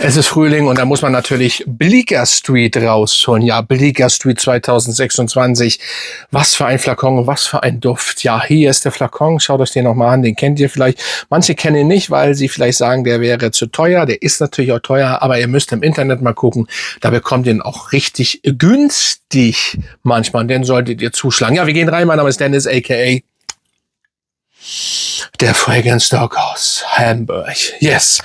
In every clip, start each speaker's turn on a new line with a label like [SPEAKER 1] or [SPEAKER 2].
[SPEAKER 1] Es ist Frühling und da muss man natürlich Bleecker Street rausholen. Ja, Bleecker Street 2026. Was für ein Flakon, was für ein Duft. Ja, hier ist der Flakon. Schaut euch den nochmal an. Den kennt ihr vielleicht. Manche kennen ihn nicht, weil sie vielleicht sagen, der wäre zu teuer. Der ist natürlich auch teuer, aber ihr müsst im Internet mal gucken. Da bekommt ihr ihn auch richtig günstig manchmal. Den solltet ihr zuschlagen. Ja, wir gehen rein. Mein Name ist Dennis, a.k.a. der Fragrance Dog aus Hamburg. Yes.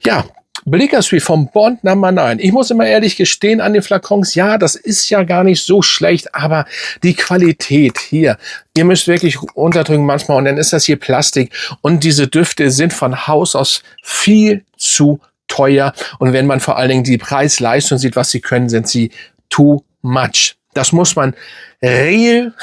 [SPEAKER 1] Ja. Bleecker Street vom Bond Number 9. Ich muss immer ehrlich gestehen an den Flakons, ja, das ist ja gar nicht so schlecht, aber die Qualität hier, ihr müsst wirklich unterdrücken manchmal und dann ist das hier Plastik und diese Düfte sind von Haus aus viel zu teuer und wenn man vor allen Dingen die Preis-Leistung sieht, was sie können, sind sie too much. Das muss man Real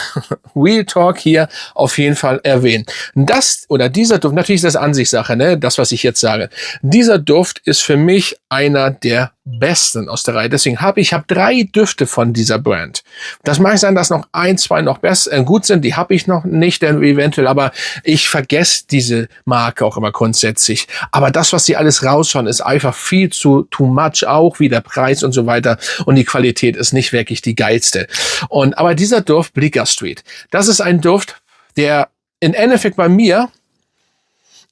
[SPEAKER 1] Talk hier auf jeden Fall erwähnen. Das oder dieser Duft, natürlich ist das Ansichtssache, ne? Das, was ich jetzt sage. Dieser Duft ist für mich einer der besten aus der Reihe. Deswegen habe ich 3 Düfte von dieser Brand. Das mag sein, dass noch 1, 2 noch besser gut sind. Die habe ich noch nicht, denn eventuell, aber ich vergesse diese Marke auch immer grundsätzlich. Aber das, was sie alles raushauen, ist einfach viel zu too much, auch wie der Preis und so weiter. Und die Qualität ist nicht wirklich die geilste. Aber dieser Duft, Bleecker Street, das ist ein Duft, der im Endeffekt bei mir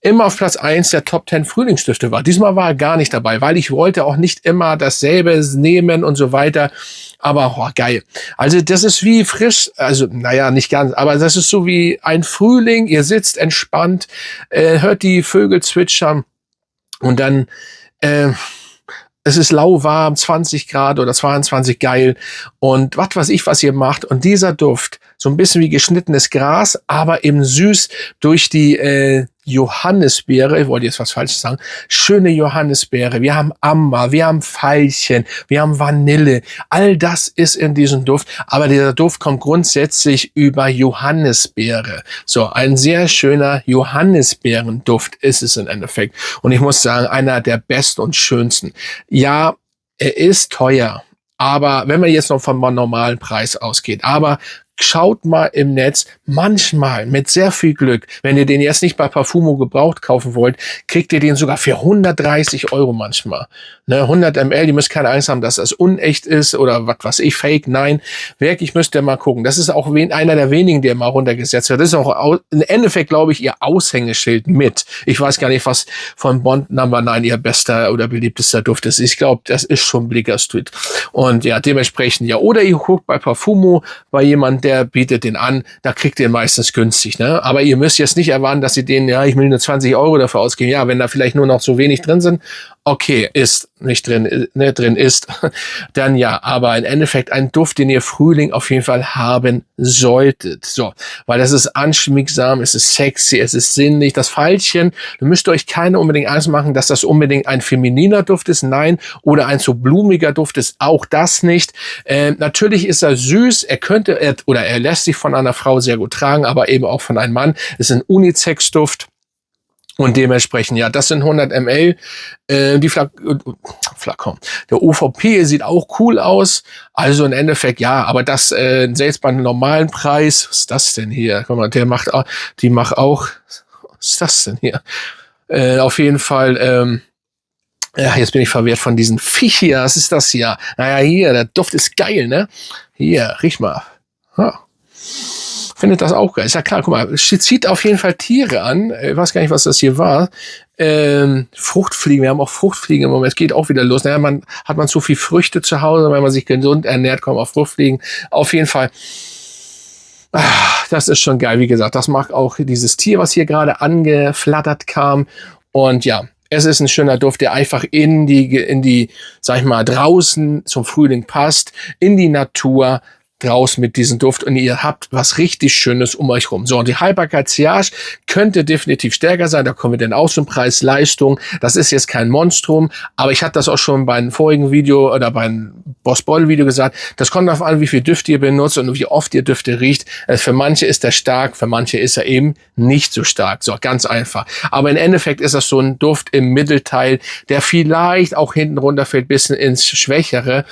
[SPEAKER 1] immer auf Platz 1 der Top 10 Frühlingsdüfte war. Diesmal war er gar nicht dabei, weil ich wollte auch nicht immer dasselbe nehmen und so weiter. Aber geil. Also das ist wie frisch, also naja, nicht ganz, aber das ist so wie ein Frühling. Ihr sitzt entspannt, hört die Vögel zwitschern und dann es ist lauwarm, 20 Grad oder 22, geil. Und was ihr macht. Und dieser Duft, so ein bisschen wie geschnittenes Gras, aber eben süß durch die Johannisbeere. Ich wollte jetzt was Falsches sagen. Schöne Johannisbeere. Wir haben Amber, wir haben Veilchen, wir haben Vanille. All das ist in diesem Duft. Aber dieser Duft kommt grundsätzlich über Johannisbeere. So, ein sehr schöner Johannisbeerenduft ist es im Endeffekt. Und ich muss sagen, einer der besten und schönsten. Ja, er ist teuer. Aber wenn man jetzt noch vom normalen Preis ausgeht, aber schaut mal im Netz, manchmal mit sehr viel Glück, wenn ihr den jetzt nicht bei Parfumo gebraucht kaufen wollt, kriegt ihr den sogar für 130 € manchmal. Ne, 100 ml, die müsst keine Angst haben, dass das unecht ist oder was weiß ich, fake, nein. Wirklich müsst ihr mal gucken. Das ist auch einer der wenigen, der mal runtergesetzt wird. Das ist auch im Endeffekt, glaube ich, ihr Aushängeschild mit. Ich weiß gar nicht, was von Bond Number 9 ihr bester oder beliebtester Duft ist. Ich glaube, das ist schon Bleecker Street. Und ja, dementsprechend ja. Oder ihr guckt bei Parfumo, bei jemand, der bietet den an, da kriegt ihr meistens günstig, ne? Aber ihr müsst jetzt nicht erwarten, dass ihr den, ja, ich will nur 20 € dafür ausgeben. Ja, wenn da vielleicht nur noch so wenig drin sind, okay, ist nicht drin, ne, drin ist, dann ja. Aber im Endeffekt ein Duft, den ihr Frühling auf jeden Fall haben solltet. So, weil das ist anschmiegsam, es ist sexy, es ist sinnlich. Das Veilchen, da müsst ihr euch keine unbedingt Angst machen, dass das unbedingt ein femininer Duft ist, nein, oder ein so blumiger Duft ist, auch das nicht. Natürlich ist er süß, er lässt sich von einer Frau sehr gut tragen, aber eben auch von einem Mann. Es ist ein Unisex-Duft. Und dementsprechend, ja, das sind 100 ml. Die Flakon. Der UVP sieht auch cool aus. Also im Endeffekt, ja, aber das selbst bei einem normalen Preis, was ist das denn hier? Guck mal, die macht auch, was ist das denn hier? Auf jeden Fall, ja, jetzt bin ich verwirrt von diesen Viech hier. Was ist das hier? Naja, hier, der Duft ist geil, ne? Hier, riech mal. Ha. Findet das auch geil. Ist ja klar, guck mal, sie zieht auf jeden Fall Tiere an. Ich weiß gar nicht, was das hier war. Fruchtfliegen, wir haben auch Fruchtfliegen im Moment. Es geht auch wieder los. Naja, hat man zu viel Früchte zu Hause, wenn man sich gesund ernährt, kommen auch Fruchtfliegen. Auf jeden Fall, das ist schon geil. Wie gesagt, das macht auch dieses Tier, was hier gerade angeflattert kam. Und ja, es ist ein schöner Duft, der einfach in die, sag ich mal, draußen zum Frühling passt, in die Natur, draußen mit diesem Duft und ihr habt was richtig Schönes um euch rum. So, und die Haltbarkeit CH könnte definitiv stärker sein. Da kommen wir dann auch zum Preis, Leistung. Das ist jetzt kein Monstrum, aber ich hatte das auch schon beim vorigen Video oder beim Boss Bottle Video gesagt. Das kommt darauf an, wie viel Düfte ihr benutzt und wie oft ihr Düfte riecht. Für manche ist er stark, für manche ist er eben nicht so stark. So, ganz einfach. Aber im Endeffekt ist das so ein Duft im Mittelteil, der vielleicht auch hinten runterfällt, bisschen ins Schwächere.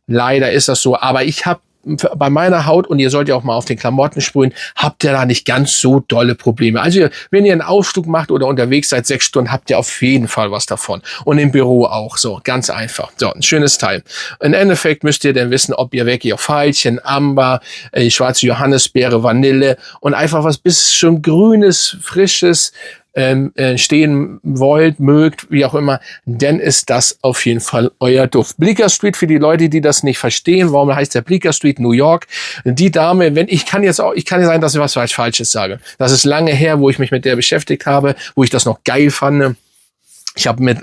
[SPEAKER 1] Leider ist das so, aber ich habe bei meiner Haut, und ihr sollt ja auch mal auf den Klamotten sprühen, habt ihr da nicht ganz so dolle Probleme. Also wenn ihr einen Ausflug macht oder unterwegs seid 6 Stunden, habt ihr auf jeden Fall was davon. Und im Büro auch. So, ganz einfach. So, ein schönes Teil. Im Endeffekt müsst ihr dann wissen, ob ihr wirklich auf Veilchen, Amber, schwarze Johannisbeere, Vanille und einfach was bisschen Grünes, Frisches stehen wollt, mögt, wie auch immer, dann ist das auf jeden Fall euer Duft. Bleecker Street, für die Leute, die das nicht verstehen, warum heißt der Bleecker Street New York? Die Dame, ich kann ja sein, dass ich was Falsches sage. Das ist lange her, wo ich mich mit der beschäftigt habe, wo ich das noch geil fand. Ich habe mit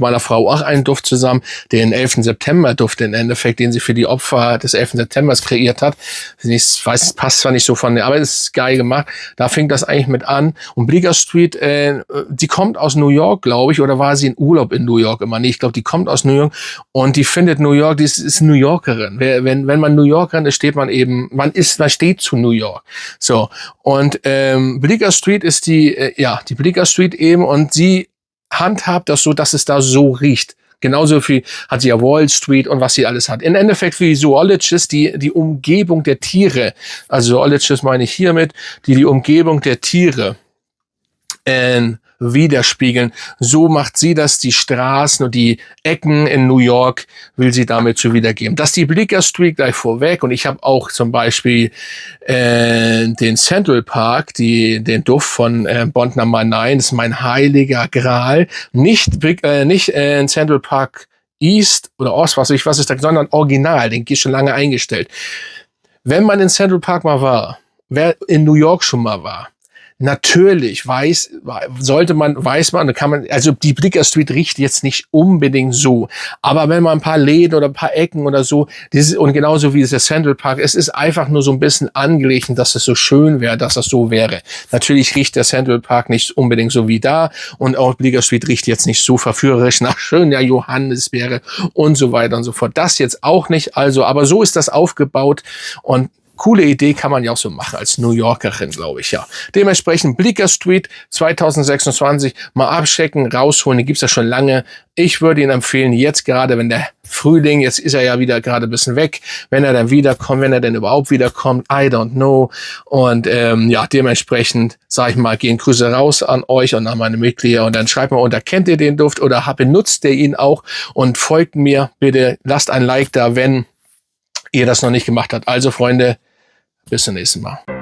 [SPEAKER 1] meiner Frau auch einen Duft zusammen, den 11. September Duft im Endeffekt, den sie für die Opfer des 11. Septembers kreiert hat. Ich weiß, es passt zwar nicht so von der, aber es ist geil gemacht. Da fängt das eigentlich mit an. Und Bleecker Street, die kommt aus New York, glaube ich, oder war sie in Urlaub in New York immer? Nee, ich glaube, die kommt aus New York und die findet New York, die ist New Yorkerin. Wenn man New Yorkerin ist, steht man eben, man steht zu New York. So. Und Bleecker Street ist die Bleecker Street eben, und sie handhabt das so, dass es da so riecht. Genauso viel hat sie ja Wall Street und was sie alles hat. Im Endeffekt wie Zoologist die Umgebung der Tiere, also Zoologist meine ich hiermit, die Umgebung der Tiere widerspiegeln. So macht sie das, die Straßen und die Ecken in New York will sie damit so wiedergeben. Das ist die Bleecker Street gleich vorweg, und ich habe auch zum Beispiel den Central Park, den Duft von Bond Number 9, das ist mein heiliger Gral. Nicht Central Park East oder Ost, was ist da, sondern Original, den ist schon lange eingestellt. Wenn man in Central Park mal war, wer in New York schon mal war, natürlich weiß man, kann man, also die Bleecker Street riecht jetzt nicht unbedingt so, aber wenn man ein paar Läden oder ein paar Ecken oder so, und genauso wie der Central Park, es ist einfach nur so ein bisschen angelegt, dass es so schön wäre, dass das so wäre. Natürlich riecht der Central Park nicht unbedingt so wie da, und auch Bleecker Street riecht jetzt nicht so verführerisch nach schöner Johannisbeere und so weiter und so fort. Das jetzt auch nicht, also, aber so ist das aufgebaut, und coole Idee, kann man ja auch so machen als New Yorkerin, glaube ich, ja. Dementsprechend Bleecker Street 2026 mal abchecken, rausholen, den gibt's ja schon lange. Ich würde ihn empfehlen, jetzt gerade, wenn der Frühling, jetzt ist er ja wieder gerade ein bisschen weg, wenn er dann wiederkommt, wenn er denn überhaupt wiederkommt, I don't know. Und dementsprechend, sage ich mal, gehen Grüße raus an euch und an meine Mitglieder, und dann schreibt mal unter, kennt ihr den Duft oder benutzt ihr ihn auch, und folgt mir bitte, lasst ein Like da, wenn ihr das noch nicht gemacht habt. Also Freunde, bis zum nächsten Mal.